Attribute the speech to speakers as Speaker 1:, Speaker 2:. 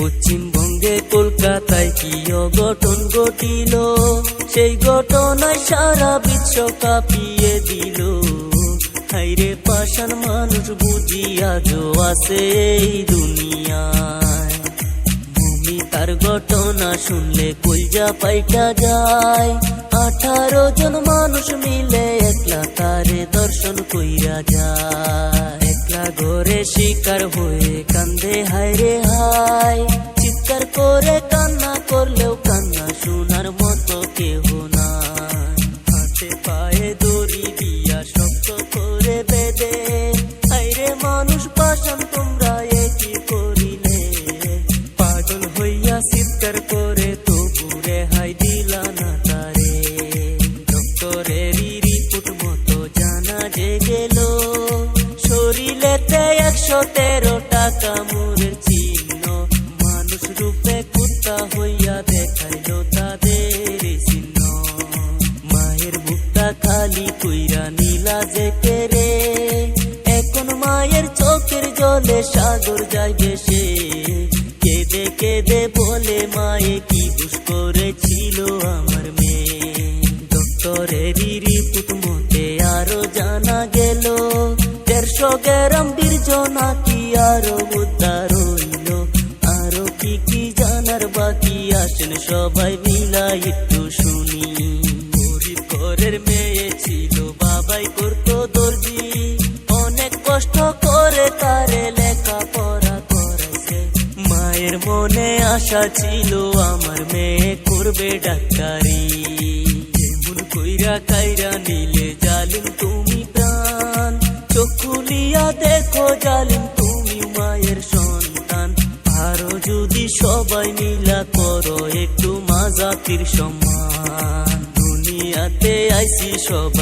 Speaker 1: পশ্চিমবঙ্গে কলকাতায় কি অঘটন ঘটিল, সেই ঘটনায় সারা বিশ্ব কাঁপিয়ে দিল। হাইরে পাষাণ মানুষ বুঝি আজও আছে এই দুনিয়ায়। ভূমিকার ঘটনা শুনলে কলজা পাইটা যায়। 18 জন মানুষ মিলে একলা তারে দর্শন কইরা যায়। একলা ঘরে শিকার হয়ে কান্দে হায়রে হায়। চিৎকার করে কান্না করলেও কান্না শোনার মতো কেহ নাই। হাতে পায়ে দড়ি দিয়া শক্ত করে বেঁধে, হায়রে মানুষ পাষাণ তোমরা একই করিলে। পাগল হইয়া চিৎকার করে তবু রেহাই দিলা না তারে। ডক্টরেরই রিপোর্ট মতো জানা যে গেল, শরীরেতে 113 টাকা মুরের চিহ্ন। মানুষ রূপে কুত্তা হইয়া দেখাইল তাদের চিহ্ন। মায়ের বুকটা খালি কইরা নীলা যে কেরে, এখন মায়ের চোখের জলে সাগর যায় ভেসে। কেঁদে কেঁদে বলে মায়ে কি বুঝ করেছিল আমার মেয়ে। ডক্টরেরই রিপোর্ট মতে আরো জানা গেল, 150 গ্রাম বীর্য নাকি আরো উদ্ধার হইল। আরো কি কি জানার বাকি আসেন সবাই মিলা একটু শুনি। গরিব ঘরের মেয়ে ছিল, বাবাই করতো দর্জি। অনেক কষ্ট করে তারে লেখাপড়া করাইছে। মায়ের মনে আশা ছিল আমার মেয়ে করবে ডাক্তারি। এমন কইরা কাইরা নিলে জালিম তুমি প্রাণ। চোখ খুলিয়া দেখো জালিম তুমি মায়ের সন্তান। আরো যদি সবাই মিলা করো একটু মা জাতির সম্মান। দুনিয়াতে আইছি সবাই